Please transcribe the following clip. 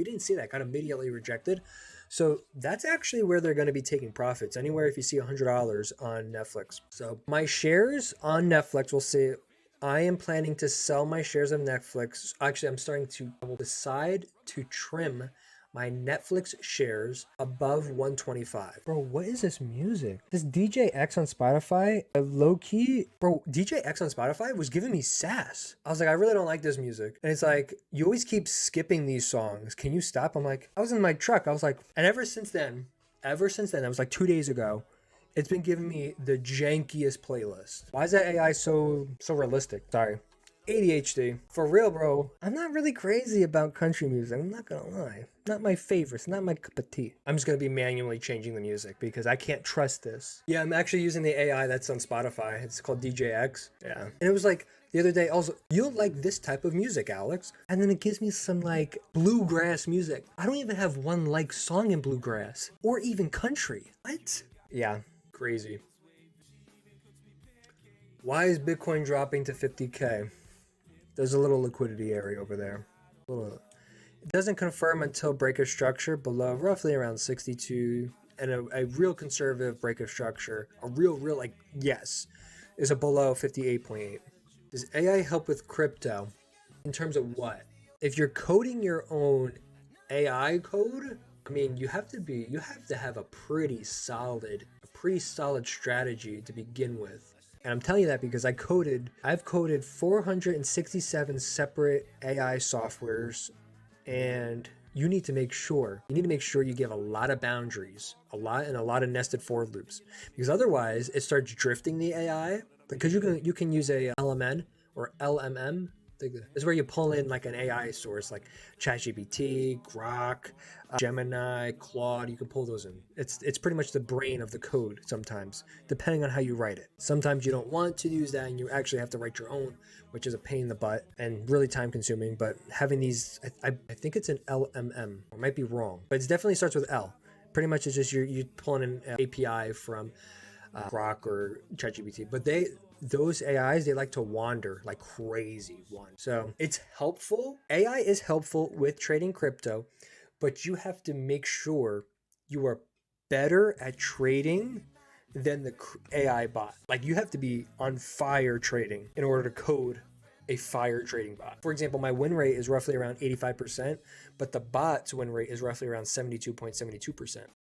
we didn't see that, got immediately rejected. So that's actually where they're going to be taking profits. Anywhere if you see $100 on Netflix. So my shares on Netflix will say I am planning to sell my shares of Netflix. Actually, I'm starting to, I will decide to trim my Netflix shares above 125. Bro, what is this music? This DJ X on Spotify, low key, bro, DJ X on Spotify was giving me sass. I was like, I really don't like this music. And it's like, you always keep skipping these songs. Can you stop? I'm like, I was in my truck. I was like, and ever since then, that was like 2 days ago, it's been giving me the jankiest playlist. Why is that AI so realistic? Sorry. ADHD. For real, bro. I'm not really crazy about country music. I'm not gonna lie. Not my favorite. It's not my cup of tea. I'm just gonna be manually changing the music because I can't trust this. Yeah, I'm actually using the AI that's on Spotify. It's called DJX. Yeah. And it was like the other day also, you'll like this type of music, Alex. And then it gives me some like bluegrass music. I don't even have one like song in bluegrass or even country. What? Yeah. Crazy. Why is Bitcoin dropping to 50K? There's a little liquidity area over there. It doesn't confirm until break of structure below roughly around 62, and a real conservative break of structure, a real like yes, is a below 58.8. Does AI help with crypto? In terms of what? If you're coding your own AI code, I mean, you have to have a pretty solid strategy to begin with. And I'm telling you that because I've coded 467 separate AI softwares, and you need to make sure you give a lot of boundaries, a lot of nested for loops, because otherwise it starts drifting the AI. Because you can use a LMN or LMM. Is where you pull in like an AI source like ChatGPT, Grok, Gemini, Claude. You can pull those in. It's pretty much the brain of the code sometimes, depending on how you write it. Sometimes you don't want to use that and you actually have to write your own, which is a pain in the butt and really time consuming. But having these, I think it's an LMM. I might be wrong, but it definitely starts with L. Pretty much it's just you pulling an API from Grok or ChatGPT, but those AIs, they like to wander like crazy. So it's helpful. AI is helpful with trading crypto, but you have to make sure you are better at trading than the AI bot. Like you have to be on fire trading in order to code a fire trading bot. For example, my win rate is roughly around 85%, but the bot's win rate is roughly around 72.72%.